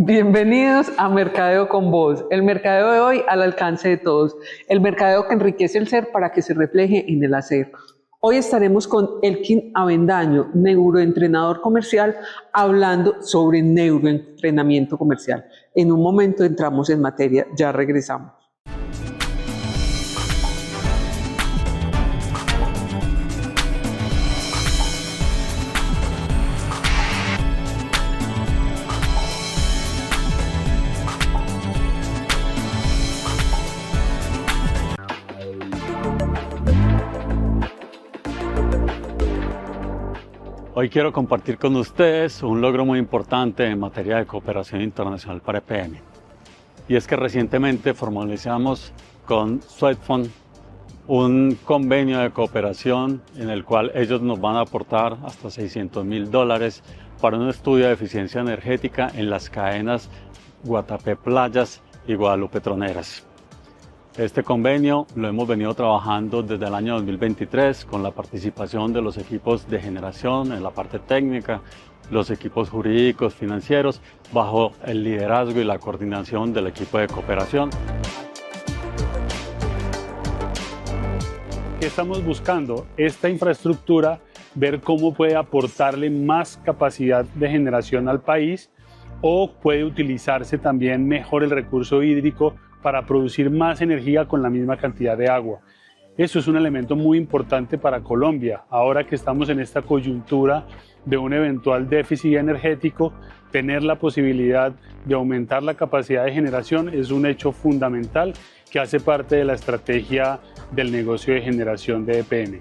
Bienvenidos a Mercadeo con Voz, el mercadeo de hoy al alcance de todos, el mercadeo que enriquece el ser para que se refleje en el hacer. Hoy estaremos con Elkin Avendaño, neuroentrenador comercial, hablando sobre neuroentrenamiento comercial. En un momento entramos en materia, ya regresamos. Hoy quiero compartir con ustedes un logro muy importante en materia de cooperación internacional para EPM. Y es que recientemente formalizamos con Swedfund un convenio de cooperación en el cual ellos nos van a aportar hasta $600.000 para un estudio de eficiencia energética en las cadenas Guatapé Playas y Guadalupe Troneras. Este convenio lo hemos venido trabajando desde el año 2023 con la participación de los equipos de generación en la parte técnica, los equipos jurídicos, financieros, bajo el liderazgo y la coordinación del equipo de cooperación. ¿Qué estamos buscando? Esta infraestructura, ver cómo puede aportarle más capacidad de generación al país o puede utilizarse también mejor el recurso hídrico para producir más energía con la misma cantidad de agua. Eso es un elemento muy importante para Colombia. Ahora que estamos en esta coyuntura de un eventual déficit energético, tener la posibilidad de aumentar la capacidad de generación es un hecho fundamental que hace parte de la estrategia del negocio de generación de EPM.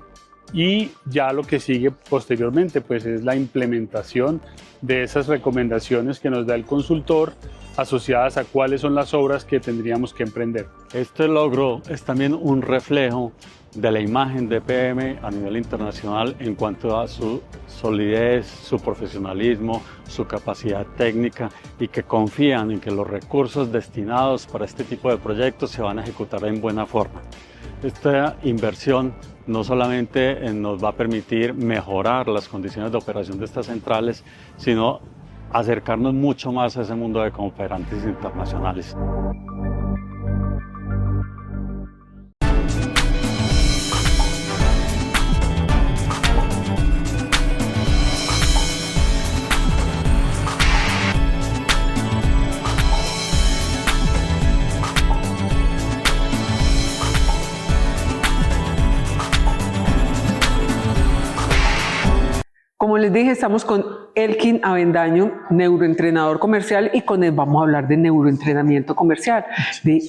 Y ya lo que sigue posteriormente pues es la implementación de esas recomendaciones que nos da el consultor asociadas a cuáles son las obras que tendríamos que emprender. Este logro es también un reflejo de la imagen de EPM a nivel internacional en cuanto a su solidez, su profesionalismo, su capacidad técnica y que confían en que los recursos destinados para este tipo de proyectos se van a ejecutar en buena forma. Esta inversión no solamente nos va a permitir mejorar las condiciones de operación de estas centrales, sino acercarnos mucho más a ese mundo de cooperantes internacionales. Como les dije, estamos con Elkin Avendaño, neuroentrenador comercial, y con él vamos a hablar de neuroentrenamiento comercial. De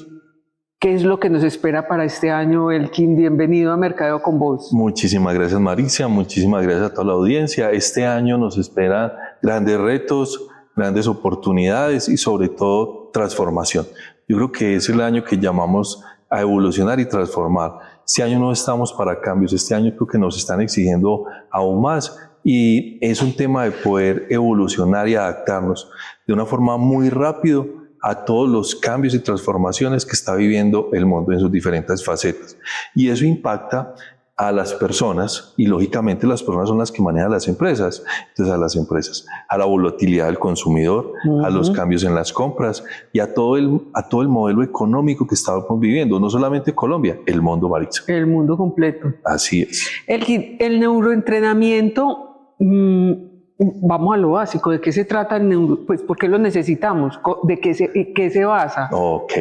¿qué es lo que nos espera para este año, Elkin? Bienvenido a Mercadeo con Voz. Muchísimas gracias, Maricia. Muchísimas gracias a toda la audiencia. Este año nos esperan grandes retos, grandes oportunidades y sobre todo transformación. Yo creo que es el año que llamamos a evolucionar y transformar. Este año no estamos para cambios, este año creo que nos están exigiendo aún más. Y es un tema de poder evolucionar y adaptarnos de una forma muy rápido a todos los cambios y transformaciones que está viviendo el mundo en sus diferentes facetas. Y eso impacta a las personas y lógicamente las personas son las que manejan las empresas. Entonces a las empresas, a la volatilidad del consumidor, a los cambios en las compras y a todo el modelo económico que estamos viviendo, no solamente Colombia, el mundo, Maritza. El mundo completo. Así es. Elkin, el neuroentrenamiento, vamos a lo básico, ¿de qué se trata? Pues, ¿por qué lo necesitamos? ¿De qué se basa? Ok,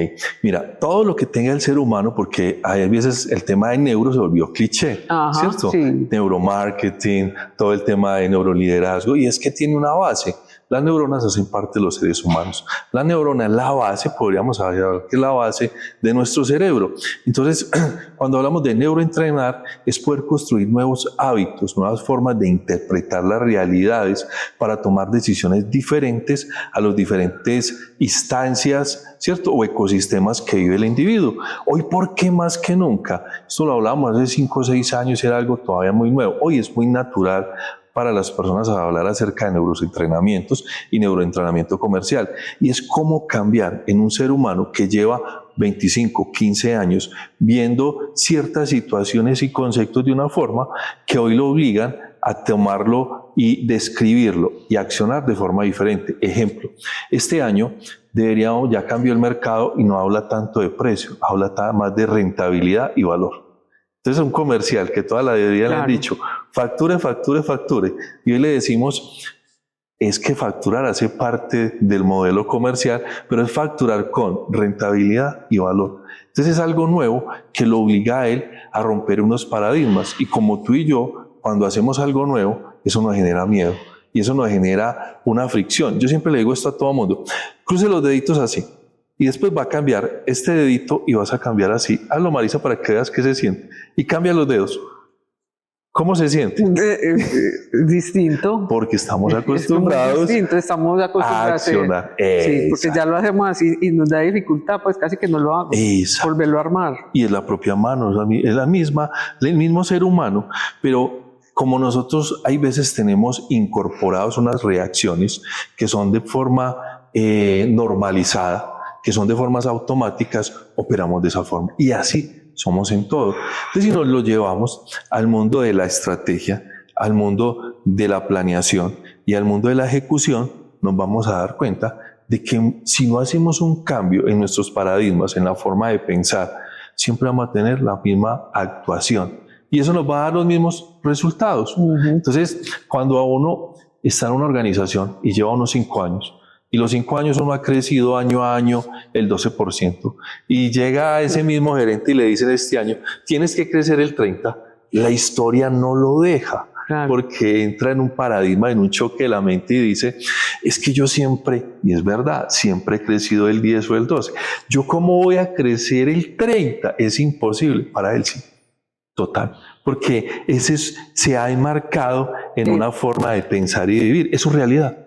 mira, todo lo que tenga el ser humano, porque a veces el tema de neuro se volvió cliché, ¿cierto? Sí. Neuromarketing, todo el tema de neuroliderazgo, y es que tiene una base. Las neuronas hacen parte de los seres humanos. La neurona es la base, podríamos hablar que es la base de nuestro cerebro. Entonces, cuando hablamos de neuroentrenar, es poder construir nuevos hábitos, nuevas formas de interpretar las realidades para tomar decisiones diferentes a las diferentes instancias, ¿cierto? O ecosistemas que vive el individuo. Hoy, ¿por qué más que nunca? Esto lo hablábamos hace 5 o 6 años, era algo todavía muy nuevo. Hoy es muy natural para las personas a hablar acerca de neuroentrenamientos y neuroentrenamiento comercial. Y es cómo cambiar en un ser humano que lleva 25, 15 años viendo ciertas situaciones y conceptos de una forma que hoy lo obligan a tomarlo y describirlo y accionar de forma diferente. Ejemplo, este año ya cambió el mercado y no habla tanto de precio, habla más de rentabilidad y valor. Entonces un comercial que toda la vida le han dicho, facture, facture, facture. Y hoy le decimos, es que facturar hace parte del modelo comercial, pero es facturar con rentabilidad y valor. Entonces es algo nuevo que lo obliga a él a romper unos paradigmas. Y como tú y yo, cuando hacemos algo nuevo, eso nos genera miedo y eso nos genera una fricción. Yo siempre le digo esto a todo mundo, cruce los deditos así y después va a cambiar este dedito y vas a cambiar así. Hazlo, Marisa, para que veas qué se siente. Y cambia los dedos. ¿Cómo se siente? Distinto. Porque estamos acostumbrados a accionar. Sí, porque ya lo hacemos así y nos da dificultad, pues casi que no lo hago. Exacto. Volverlo a armar. Y es la propia mano, es el mismo ser humano, pero como nosotros hay veces tenemos incorporados unas reacciones que son de forma normalizada, que son de formas automáticas, operamos de esa forma. Y así somos en todo. Entonces, si nos lo llevamos al mundo de la estrategia, al mundo de la planeación y al mundo de la ejecución, nos vamos a dar cuenta de que si no hacemos un cambio en nuestros paradigmas, en la forma de pensar, siempre vamos a tener la misma actuación. Y eso nos va a dar los mismos resultados. Entonces, cuando a uno está en una organización y lleva unos 5 años, y los 5 años uno ha crecido año a año el 12%, y llega a ese mismo gerente y le dicen este año, tienes que crecer el 30%, la historia no lo deja, porque entra en un paradigma, en un choque de la mente y dice, es que yo siempre, y es verdad, siempre he crecido el 10 o el 12, ¿yo cómo voy a crecer el 30%? Es imposible, para él sí, total, porque ese se ha enmarcado en una forma de pensar y vivir, es su realidad.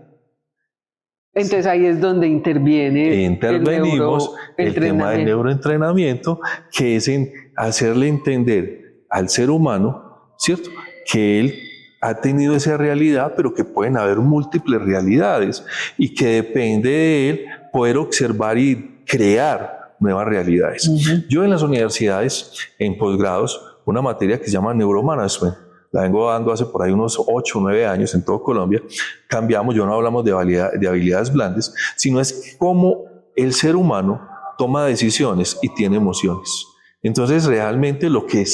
Entonces ahí es donde intervenimos el tema del neuroentrenamiento, que es en hacerle entender al ser humano, ¿cierto?, que él ha tenido esa realidad, pero que pueden haber múltiples realidades y que depende de él poder observar y crear nuevas realidades. Yo en las universidades, en posgrados, una materia que se llama Neuromanagement, la vengo dando hace por ahí unos 8 o 9 años en todo Colombia. Cambiamos, yo no hablamos de habilidades blandas, sino es cómo el ser humano toma decisiones y tiene emociones. Entonces, realmente lo que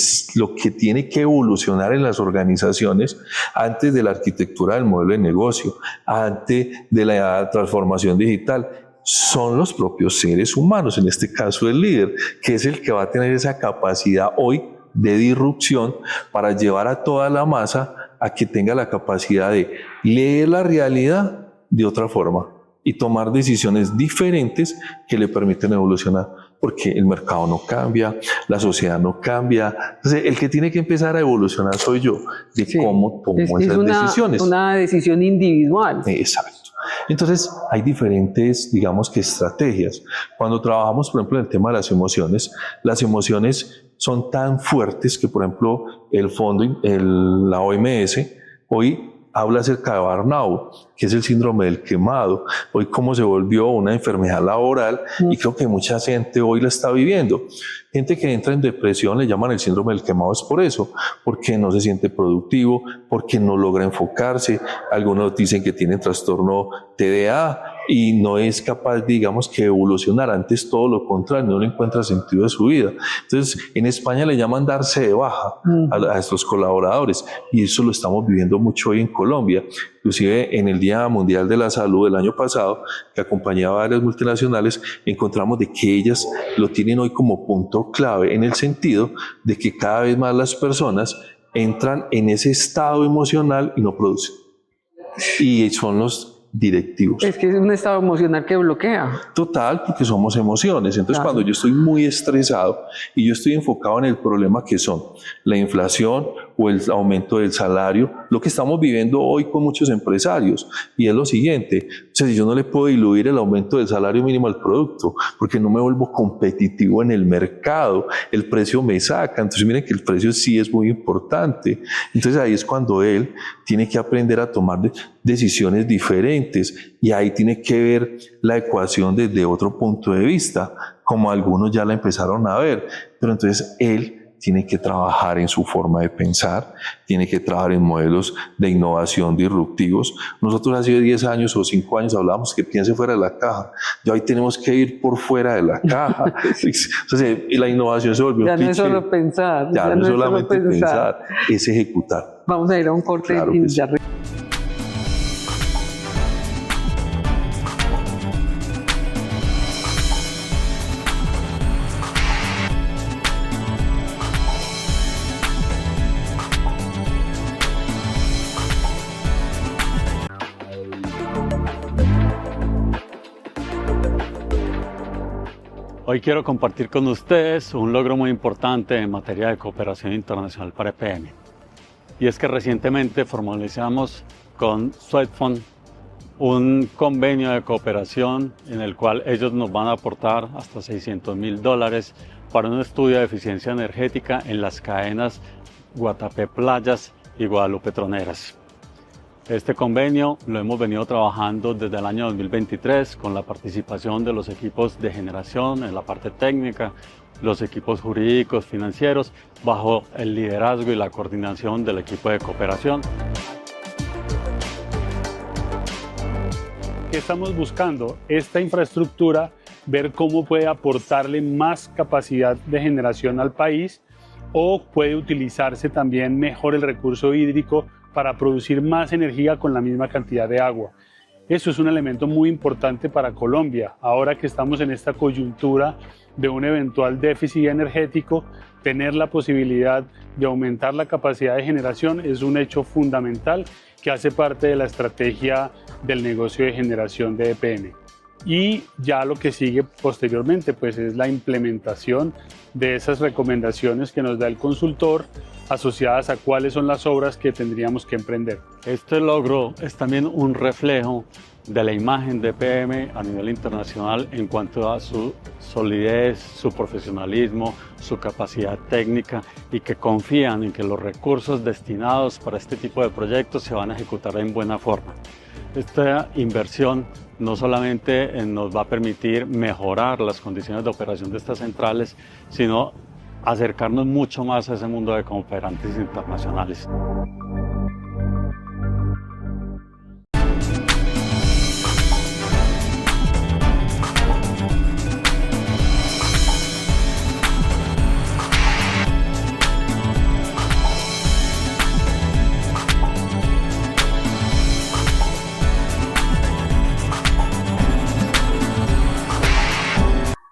tiene que evolucionar en las organizaciones, antes de la arquitectura del modelo de negocio, antes de la transformación digital, son los propios seres humanos, en este caso el líder, que es el que va a tener esa capacidad hoy de disrupción para llevar a toda la masa a que tenga la capacidad de leer la realidad de otra forma y tomar decisiones diferentes que le permiten evolucionar, porque el mercado no cambia, la sociedad no cambia. Entonces, el que tiene que empezar a evolucionar soy yo, de cómo tomo esas decisiones. Es una decisión individual. Exacto. Entonces, hay diferentes, digamos que estrategias. Cuando trabajamos, por ejemplo, en el tema de las emociones son tan fuertes que, por ejemplo, la OMS hoy habla acerca de burnout, que es el síndrome del quemado, hoy cómo se volvió una enfermedad laboral y creo que mucha gente hoy la está viviendo. Gente que entra en depresión le llaman el síndrome del quemado, es por eso, porque no se siente productivo, porque no logra enfocarse, algunos dicen que tienen trastorno TDA y no es capaz, digamos, que evolucionar, antes todo lo contrario, no le encuentra sentido de su vida. Entonces, en España le llaman darse de baja a estos colaboradores y eso lo estamos viviendo mucho hoy en Colombia. Inclusive en el Día Mundial de la Salud del año pasado, que acompañaba a varias multinacionales, encontramos de que ellas lo tienen hoy como punto clave, en el sentido de que cada vez más las personas entran en ese estado emocional y no producen. Y son los directivos. Es que es un estado emocional que bloquea. Total, porque somos emociones. Entonces, cuando yo estoy muy estresado y yo estoy enfocado en el problema que son la inflación o el aumento del salario, lo que estamos viviendo hoy con muchos empresarios, y es lo siguiente, o sea, si yo no le puedo diluir el aumento del salario mínimo al producto, porque no me vuelvo competitivo en el mercado, el precio me saca. Entonces, miren que el precio sí es muy importante. Entonces, ahí es cuando él tiene que aprender a tomar decisiones diferentes, y ahí tiene que ver la ecuación desde otro punto de vista, como algunos ya la empezaron a ver, pero entonces él tiene que trabajar en su forma de pensar, tiene que trabajar en modelos de innovación disruptivos. Nosotros hace 10 años o 5 años hablábamos que piense fuera de la caja. Ya hoy tenemos que ir por fuera de la caja. Entonces, la innovación se volvió ya no es solo pensar. Ya no es solamente pensar, es ejecutar. Vamos a ir a un corte Claro y que ya. sí. Hoy quiero compartir con ustedes un logro muy importante en materia de cooperación internacional para EPM. Y es que recientemente formalizamos con Swedfund un convenio de cooperación en el cual ellos nos van a aportar hasta $600.000 para un estudio de eficiencia energética en las cadenas Guatapé Playas y Guadalupe Troneras. Este convenio lo hemos venido trabajando desde el año 2023 con la participación de los equipos de generación en la parte técnica, los equipos jurídicos, financieros, bajo el liderazgo y la coordinación del equipo de cooperación. ¿Qué estamos buscando? Esta infraestructura, ver cómo puede aportarle más capacidad de generación al país o puede utilizarse también mejor el recurso hídrico para producir más energía con la misma cantidad de agua. Eso es un elemento muy importante para Colombia. Ahora que estamos en esta coyuntura de un eventual déficit energético, tener la posibilidad de aumentar la capacidad de generación es un hecho fundamental que hace parte de la estrategia del negocio de generación de EPM. Y ya lo que sigue posteriormente pues es la implementación de esas recomendaciones que nos da el consultor asociadas a cuáles son las obras que tendríamos que emprender. Este logro es también un reflejo de la imagen de EPM a nivel internacional en cuanto a su solidez, su profesionalismo, su capacidad técnica y que confían en que los recursos destinados para este tipo de proyectos se van a ejecutar en buena forma. Esta inversión no solamente nos va a permitir mejorar las condiciones de operación de estas centrales, sino acercarnos mucho más a ese mundo de cooperantes internacionales.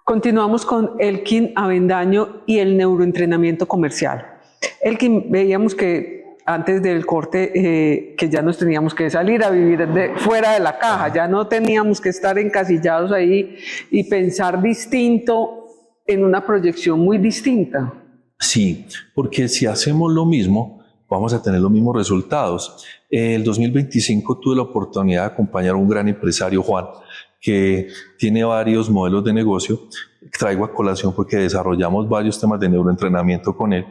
Continuamos con Elkin Avendaño y el neuroentrenamiento comercial. Elkin, veíamos que antes del corte que ya nos teníamos que salir a vivir fuera de la caja, ya no teníamos que estar encasillados ahí y pensar distinto en una proyección muy distinta. Sí, porque si hacemos lo mismo, vamos a tener los mismos resultados. El 2025 tuve la oportunidad de acompañar a un gran empresario, Juan, que tiene varios modelos de negocio. Traigo a colación porque desarrollamos varios temas de neuroentrenamiento con él.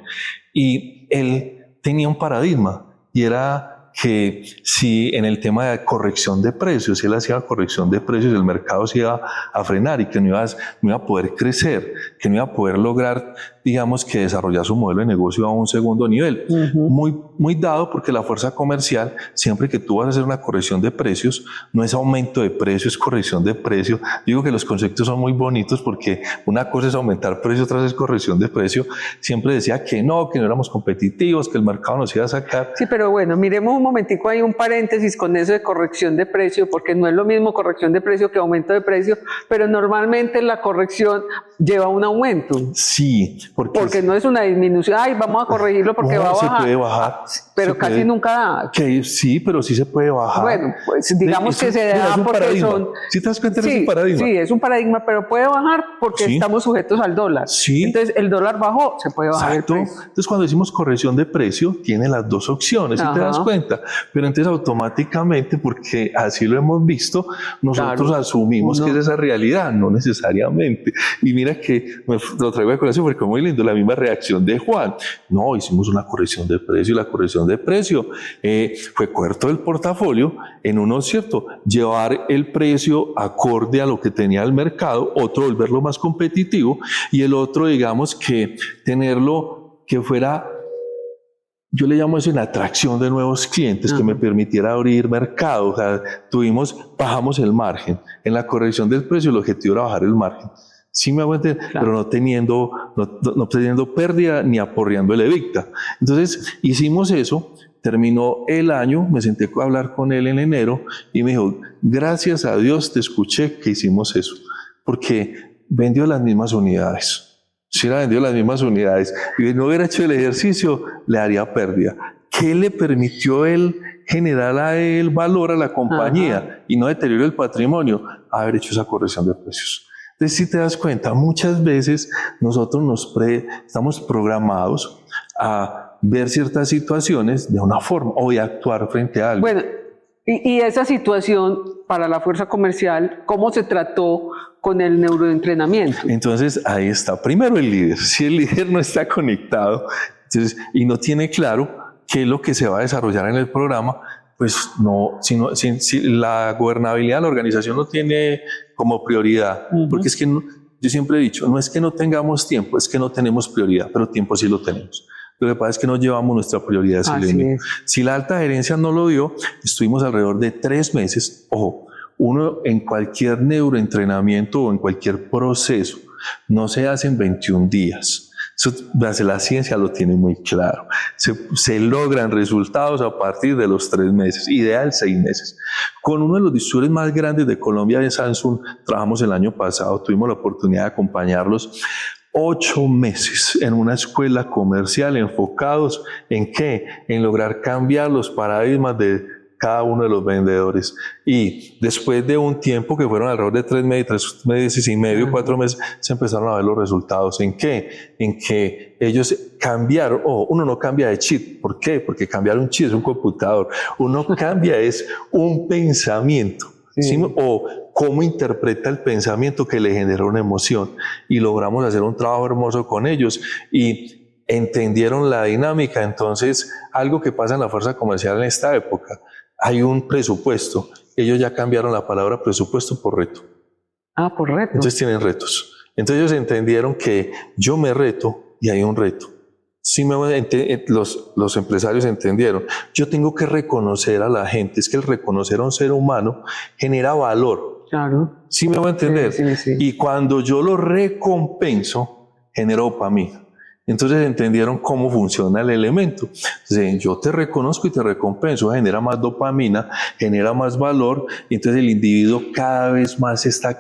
Y él tenía un paradigma y era que si en el tema de corrección de precios, si él hacía corrección de precios, el mercado se iba a frenar y que no iba a poder crecer, que no iba a poder lograr, digamos, que desarrollar su modelo de negocio a un segundo nivel. Muy dado porque la fuerza comercial, siempre que tú vas a hacer una corrección de precios, no es aumento de precios, es corrección de precio. Digo que los conceptos son muy bonitos porque una cosa es aumentar precios, otra es corrección de precio. Siempre decía que no éramos competitivos, que el mercado nos iba a sacar. Sí, pero bueno, miremos un momentico, hay un paréntesis con eso de corrección de precio, porque no es lo mismo corrección de precio que aumento de precio, pero normalmente la corrección lleva un aumento. Sí, porque no es una disminución, ay, vamos a corregirlo porque va a bajar. Se puede bajar. Pero casi nunca da. Sí, pero sí se puede bajar. Bueno, pues digamos que se da porque paradigma. son... ¿Sí te das cuenta? Es un paradigma. Sí, es un paradigma, pero puede bajar porque estamos sujetos al dólar. Sí. Entonces, el dólar bajó, se puede bajar. Exacto. Entonces, cuando decimos corrección de precio, tiene las dos opciones, ¿sí te das cuenta? Pero entonces, automáticamente, porque así lo hemos visto, nosotros asumimos que es esa realidad, no necesariamente. Y mira que lo traigo a colación porque es muy lindo, la misma reacción de Juan. No, hicimos una corrección de precio y la corrección de precio fue coger todo el portafolio en uno, ¿cierto? Llevar el precio acorde a lo que tenía el mercado, otro volverlo más competitivo y el otro, digamos, que tenerlo que fuera, yo le llamo eso una atracción de nuevos clientes, que me permitiera abrir mercado. O sea, bajamos el margen. En la corrección del precio el objetivo era bajar el margen. Sí me hago entender, claro, pero no teniendo pérdida ni aporreando el EBITDA. Entonces hicimos eso. Terminó el año, me senté a hablar con él en enero y me dijo, gracias a Dios te escuché que hicimos eso, porque vendió las mismas unidades. Si hubiera vendido las mismas unidades y no hubiera hecho el ejercicio, le haría pérdida. ¿Qué le permitió él generar a él valor a la compañía y no deterioro el patrimonio? Haber hecho esa corrección de precios. Entonces, si te das cuenta, muchas veces nosotros estamos programados a ver ciertas situaciones de una forma o de actuar frente a algo. Bueno, y esa situación para la fuerza comercial, ¿cómo se trató con el neuroentrenamiento? Entonces, ahí está. Primero el líder. Si el líder no está conectado y no tiene claro qué es lo que se va a desarrollar en el programa, pues no, si la gobernabilidad de la organización no tiene como prioridad, porque es que yo siempre he dicho, no es que no tengamos tiempo, es que no tenemos prioridad, pero tiempo sí lo tenemos. Lo que pasa es que no llevamos nuestra prioridad a ese límite. Si la alta gerencia no lo dio, estuvimos alrededor de 3 meses. Ojo, uno en cualquier neuroentrenamiento o en cualquier proceso no se hace en 21 días. La ciencia lo tiene muy claro. Se logran resultados a partir de los 3 meses, ideal 6 meses. Con uno de los distribuidores más grandes de Colombia, de Samsung, trabajamos el año pasado, tuvimos la oportunidad de acompañarlos 8 meses en una escuela comercial enfocados ¿en qué? En lograr cambiar los paradigmas de cada uno de los vendedores. Y después de un tiempo que fueron alrededor de 3 meses y medio, 4 meses, se empezaron a ver los resultados. ¿En qué? En que ellos cambiaron, uno no cambia de chip. ¿Por qué? Porque cambiar un chip es un computador. Uno cambia es un pensamiento. ¿Sí? O cómo interpreta el pensamiento que le genera una emoción, y logramos hacer un trabajo hermoso con ellos y entendieron la dinámica. Entonces, algo que pasa en la fuerza comercial en esta época, hay un presupuesto, ellos ya cambiaron la palabra presupuesto por reto. Por reto. Entonces tienen retos. Entonces ellos entendieron que yo me reto y hay un reto. Sí, los empresarios entendieron. Yo tengo que reconocer a la gente. Es que el reconocer a un ser humano genera valor. Claro. ¿Sí me voy a entender? Sí. Y cuando yo lo recompenso, genera dopamina. Entonces entendieron cómo funciona el elemento. Entonces, yo te reconozco y te recompenso, genera más dopamina, genera más valor, y entonces el individuo cada vez más está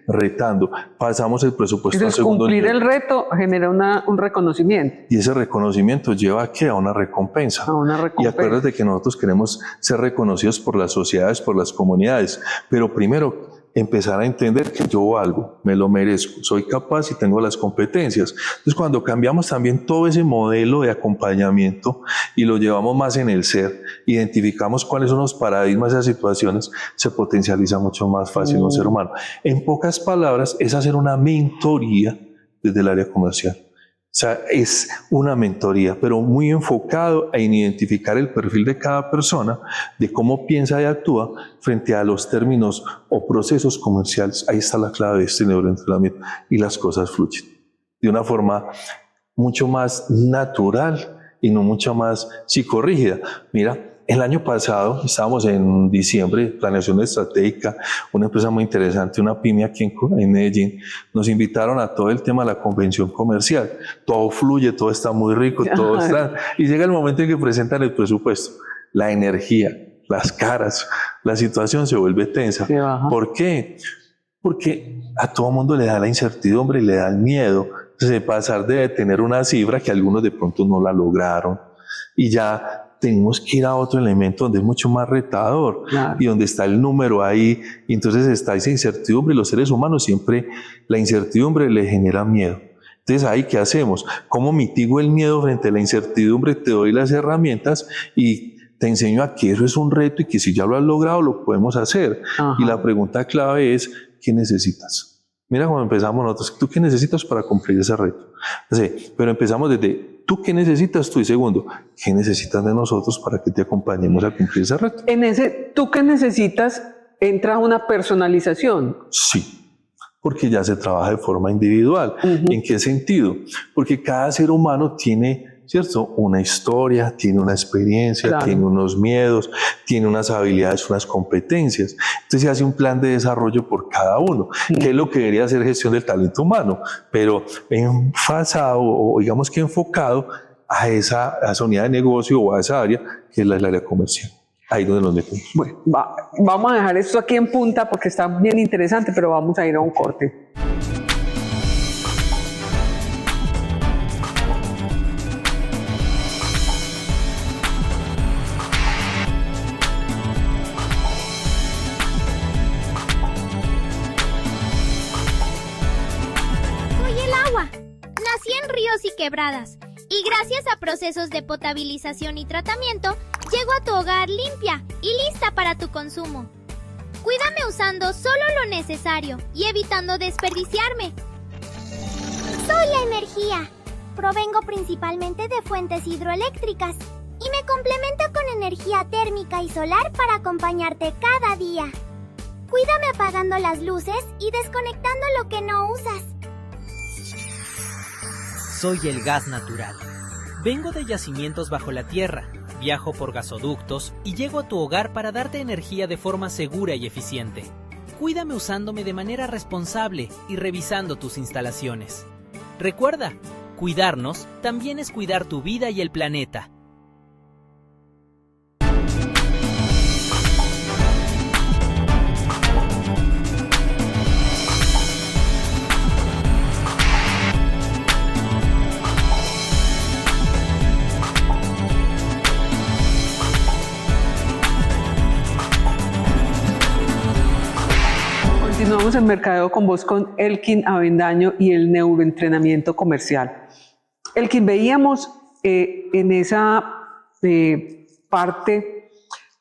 retando. Pasamos el presupuesto al segundo nivel. Cumplir el reto genera un reconocimiento. Y ese reconocimiento lleva a una recompensa. A una recompensa. Y acuérdate que nosotros queremos ser reconocidos por las sociedades, por las comunidades, pero primero empezar a entender que yo valgo, me lo merezco, soy capaz y tengo las competencias. Entonces, cuando cambiamos también todo ese modelo de acompañamiento y lo llevamos más en el ser, identificamos cuáles son los paradigmas de las situaciones, se potencializa mucho más fácil un ser humano. En pocas palabras, es hacer una mentoría desde el área comercial. O sea, es una mentoría, pero muy enfocado en identificar el perfil de cada persona, de cómo piensa y actúa frente a los términos o procesos comerciales. Ahí está la clave de este neuroentrenamiento, y las cosas fluyen de una forma mucho más natural y no mucho más psicorrígida. Mira, el año pasado estábamos en diciembre, planeación estratégica, una empresa muy interesante, una pyme aquí en Medellín. Nos invitaron a todo el tema de la convención comercial. Todo fluye, todo está muy rico, todo está. Y llega el momento en que presentan el presupuesto. La energía, las caras, la situación se vuelve tensa. ¿Por qué? Porque a todo mundo le da la incertidumbre y le da el miedo. Entonces, de pasar de tener una cifra que algunos de pronto no la lograron, y ya tenemos que ir a otro elemento donde es mucho más retador, y donde está el número ahí, y entonces está esa incertidumbre, y los seres humanos siempre la incertidumbre les genera miedo. Entonces, ahí, ¿qué hacemos? ¿Cómo mitigo el miedo frente a la incertidumbre? Te doy las herramientas y te enseño a que eso es un reto y que si ya lo has logrado lo podemos hacer. Y la pregunta clave es, ¿qué necesitas? Mira cómo empezamos nosotros. ¿Tú qué necesitas para cumplir ese reto? Sí, pero empezamos desde ¿tú qué necesitas tú? Y segundo, ¿qué necesitas de nosotros para que te acompañemos a cumplir ese reto? En ese ¿tú qué necesitas? Entra una personalización. Sí, porque ya se trabaja de forma individual. ¿En qué sentido? Porque cada ser humano tiene ¿cierto? Una historia, tiene una experiencia, claro, tiene unos miedos, tiene unas habilidades, unas competencias. Entonces se hace un plan de desarrollo por cada uno, que es lo que debería ser gestión del talento humano, pero enfasado o digamos que enfocado a esa unidad de negocio o a esa área que es el área comercial. Ahí donde nos metemos. Bueno, vamos a dejar esto aquí en punta porque está bien interesante, pero vamos a ir a un corte. Soy el agua. Nací en ríos y quebradas. Y gracias a procesos de potabilización y tratamiento, llego a tu hogar limpia y lista para tu consumo. Cuídame usando solo lo necesario y evitando desperdiciarme. Soy la energía. Provengo principalmente de fuentes hidroeléctricas y me complemento con energía térmica y solar para acompañarte cada día. Cuídame apagando las luces y desconectando lo que no usas. Soy el gas natural. Vengo de yacimientos bajo la tierra, viajo por gasoductos y llego a tu hogar para darte energía de forma segura y eficiente. Cuídame usándome de manera responsable y revisando tus instalaciones. Recuerda, cuidarnos también es cuidar tu vida y el planeta. Continuamos en Mercadeo con Voz con Elkin Avendaño y el neuroentrenamiento comercial. Elkin, veíamos en esa parte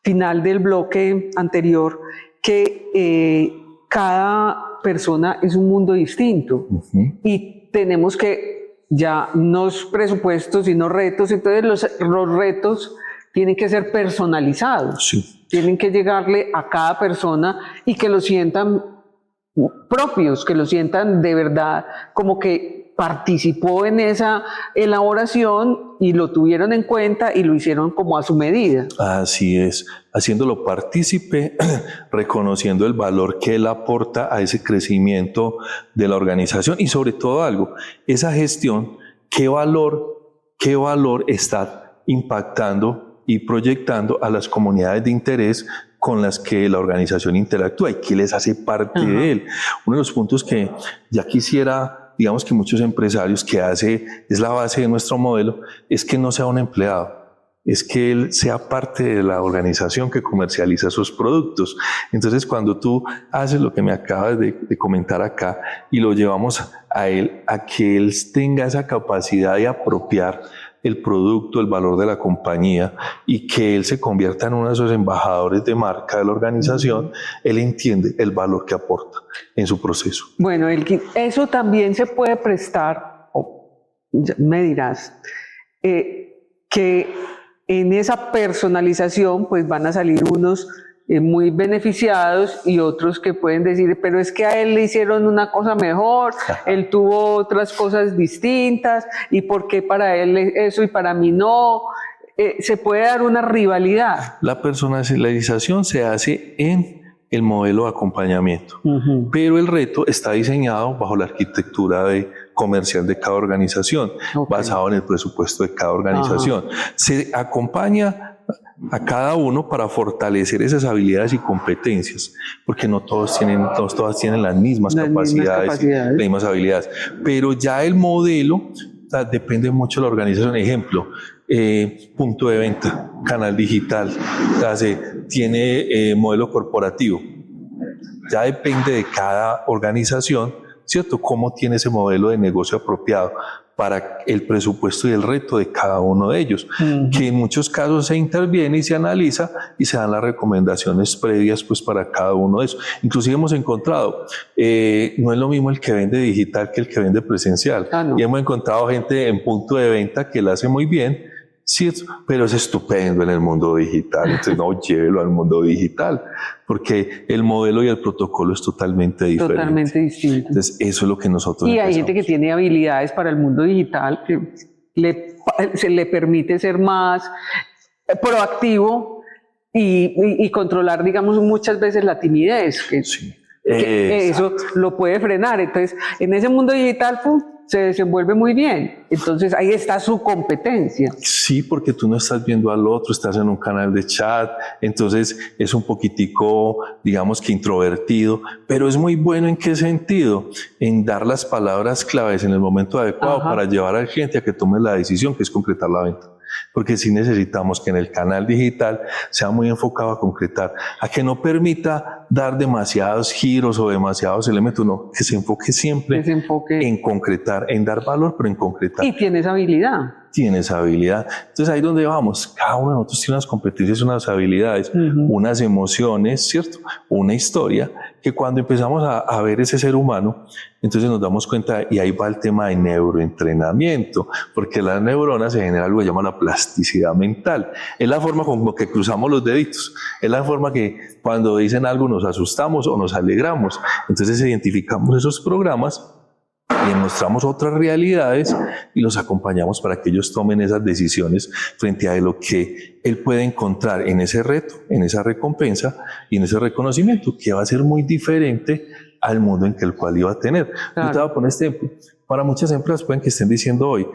final del bloque anterior que cada persona es un mundo distinto y tenemos que ya unos presupuestos y unos retos, entonces los retos tienen que ser personalizados, tienen que llegarle a cada persona y que lo sientan propios, que lo sientan de verdad como que participó en esa elaboración y lo tuvieron en cuenta y lo hicieron como a su medida. Así es, haciéndolo partícipe, reconociendo el valor que él aporta a ese crecimiento de la organización y sobre todo algo, esa gestión, qué valor está impactando y proyectando a las comunidades de interés con las que la organización interactúa y que les hace parte de él. Uno de los puntos que ya quisiera, digamos que muchos empresarios que es la base de nuestro modelo, es que no sea un empleado, es que él sea parte de la organización que comercializa sus productos. Entonces, cuando tú haces lo que me acabas de comentar acá y lo llevamos a él, a que él tenga esa capacidad de apropiar el producto, el valor de la compañía y que él se convierta en uno de esos embajadores de marca de la organización, él entiende el valor que aporta en su proceso. Bueno, eso también se puede prestar, me dirás, que en esa personalización pues van a salir unos muy beneficiados y otros que pueden decir, pero es que a él le hicieron una cosa mejor, él tuvo otras cosas distintas y por qué para él eso y para mí no. Se puede dar una rivalidad. La personalización se hace en el modelo de acompañamiento, pero el reto está diseñado bajo la arquitectura comercial de cada organización, basado en el presupuesto de cada organización. Se acompaña a cada uno para fortalecer esas habilidades y competencias, porque no todas tienen las mismas capacidades, las mismas habilidades, pero ya el modelo depende mucho de la organización. Ejemplo, punto de venta, canal digital, tiene modelo corporativo. Ya depende de cada organización, ¿cierto? Cómo tiene ese modelo de negocio apropiado para el presupuesto y el reto de cada uno de ellos, que en muchos casos se interviene y se analiza y se dan las recomendaciones previas pues para cada uno de esos. Inclusive hemos encontrado, no es lo mismo el que vende digital que el que vende presencial, y hemos encontrado gente en punto de venta que la hace muy bien, sí, pero es estupendo en el mundo digital, entonces no, llévelo al mundo digital, porque el modelo y el protocolo es totalmente diferente. Totalmente distinto. Entonces eso es lo que nosotros Y hay gente que tiene habilidades para el mundo digital que se le permite ser más proactivo y controlar, digamos, muchas veces la timidez, que eso lo puede frenar. Entonces, en ese mundo digital, se desenvuelve muy bien. Entonces, ahí está su competencia. Sí, porque tú no estás viendo al otro, estás en un canal de chat, entonces es un poquitico, digamos que introvertido, pero es muy bueno. ¿En qué sentido? En dar las palabras claves en el momento adecuado para llevar al cliente a que tome la decisión, que es concretar la venta. Porque sí necesitamos que en el canal digital sea muy enfocado a concretar, a que no permita dar demasiados giros o demasiados elementos, no, que se enfoque siempre en concretar, en dar valor, pero en concretar. Y tienes habilidad. Tienes habilidad. Entonces ahí es donde vamos. Cada uno de nosotros tiene unas competencias, unas habilidades, unas emociones, ¿cierto? Una historia que cuando empezamos a ver ese ser humano, entonces nos damos cuenta, y ahí va el tema de neuroentrenamiento, porque las neuronas se genera algo que se llama la plasticidad mental. Es la forma como que cruzamos los deditos, es la forma que cuando dicen algo nos asustamos o nos alegramos. Entonces identificamos esos programas, les mostramos otras realidades y los acompañamos para que ellos tomen esas decisiones frente a lo que él puede encontrar en ese reto, en esa recompensa y en ese reconocimiento, que va a ser muy diferente al mundo en el cual iba a tener. Claro. Yo te voy a poner este ejemplo. Para muchas empresas pueden que estén diciendo hoy,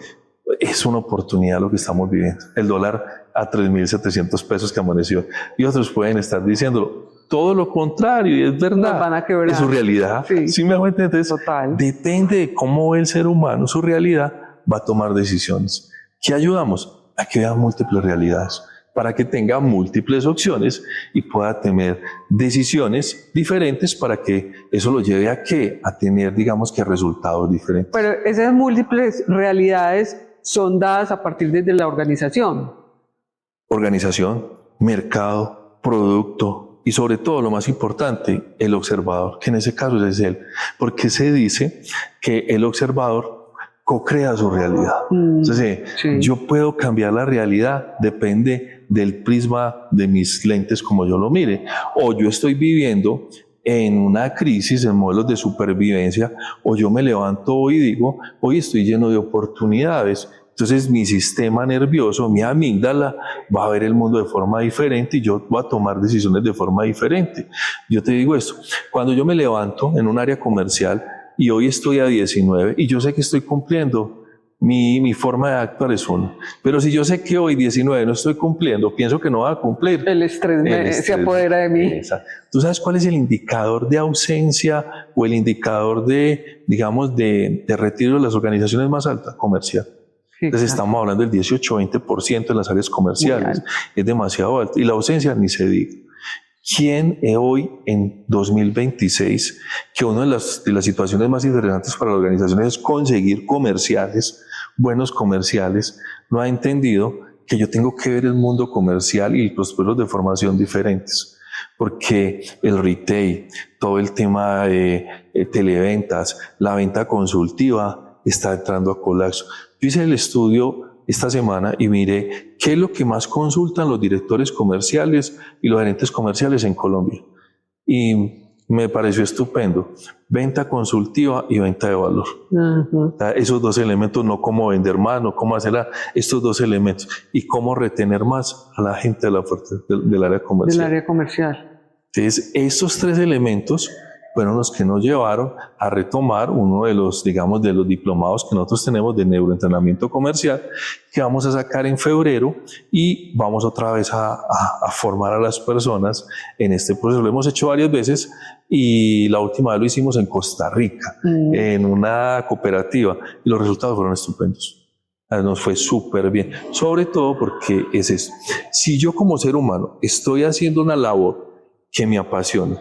es una oportunidad lo que estamos viviendo. El dólar a 3.700 pesos que amaneció. Y otros pueden estar diciéndolo. Todo lo contrario, y es verdad. Nos van a quebrar. Es su realidad. Sí me hago entender. Total. Depende de cómo ve el ser humano su realidad, va a tomar decisiones. ¿Qué ayudamos? A que vea múltiples realidades, para que tenga múltiples opciones y pueda tener decisiones diferentes para que eso lo lleve a ¿qué? A tener, digamos que resultados diferentes. Pero esas múltiples realidades son dadas a partir de la organización. Organización, mercado, producto y sobre todo lo más importante, el observador, que en ese caso es él, porque se dice que el observador co-crea su realidad. Entonces, yo puedo cambiar la realidad, depende del prisma de mis lentes como yo lo mire, o yo estoy viviendo en una crisis, en modelos de supervivencia, o yo me levanto hoy y digo, hoy estoy lleno de oportunidades. Entonces mi sistema nervioso, mi amígdala, va a ver el mundo de forma diferente y yo voy a tomar decisiones de forma diferente. Yo te digo esto, cuando yo me levanto en un área comercial y hoy estoy a 19 y yo sé que estoy cumpliendo, mi forma de actuar es uno. Pero si yo sé que hoy 19 no estoy cumpliendo, pienso que no va a cumplir. El estrés se apodera de mí. Exacto. ¿Tú sabes cuál es el indicador de ausencia o el indicador de, digamos, de retiro de las organizaciones más altas? Comercial. Entonces estamos hablando del 18-20% en las áreas comerciales. Es demasiado alto. Y la ausencia ni se diga. ¿Quién hoy en 2026, que una de las situaciones más interesantes para las organizaciones es conseguir comerciales, buenos comerciales, no ha entendido que yo tengo que ver el mundo comercial y los procesos de formación diferentes? Porque el retail, todo el tema de televentas, la venta consultiva está entrando a colapso. Yo hice el estudio esta semana y miré qué es lo que más consultan los directores comerciales y los gerentes comerciales en Colombia. Y me pareció estupendo. Venta consultiva y venta de valor. Esos dos elementos, no cómo vender más, no cómo hacer estos dos elementos. Y cómo retener más a la gente de la oferta del área comercial. Del área comercial. Entonces, estos tres elementos fueron los que nos llevaron a retomar uno de los, digamos, de los diplomados que nosotros tenemos de neuroentrenamiento comercial, que vamos a sacar en febrero y vamos otra vez a formar a las personas en este proceso. Lo hemos hecho varias veces y la última vez lo hicimos en Costa Rica, en una cooperativa, y los resultados fueron estupendos. Nos fue súper bien, sobre todo porque es eso. Si yo como ser humano estoy haciendo una labor que me apasiona,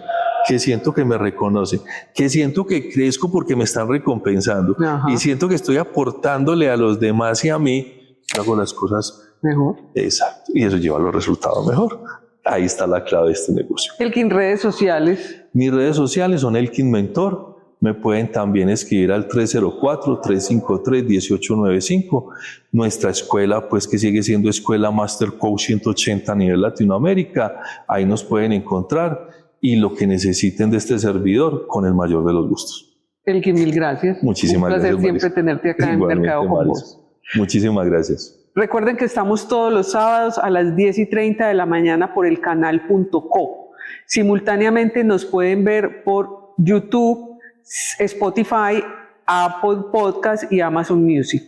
que siento que me reconocen, que siento que crezco porque me están recompensando y siento que estoy aportándole a los demás y a mí, hago las cosas mejor. Exacto, y eso lleva a los resultados mejor. Ahí está la clave de este negocio. Elkin, redes sociales. Mis redes sociales son Elkin Mentor. Me pueden también escribir al 304-353-1895. Nuestra escuela, pues que sigue siendo Escuela Master Coach 180 a nivel Latinoamérica. Ahí nos pueden encontrar. Y lo que necesiten de este servidor, con el mayor de los gustos. Elkin, mil gracias. Muchísimas gracias. Un placer siempre tenerte acá en Mercado con Vos. Muchísimas gracias. Recuerden que estamos todos los sábados a las 10:30 de la mañana por el canal.co. Simultáneamente nos pueden ver por YouTube, Spotify, Apple Podcast y Amazon Music.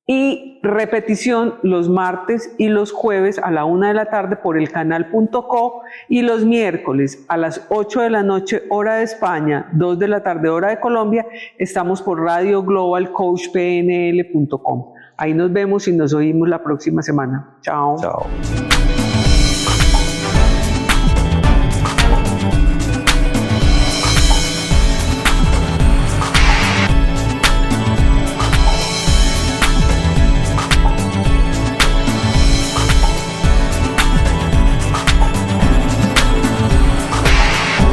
Y repetición los martes y los jueves a la 1 de la tarde por el canal.co y los miércoles a las 8 de la noche hora de España, 2 de la tarde hora de Colombia, estamos por Radio Global Coach PNL.com. Ahí nos vemos y nos oímos la próxima semana. Chao. Chao.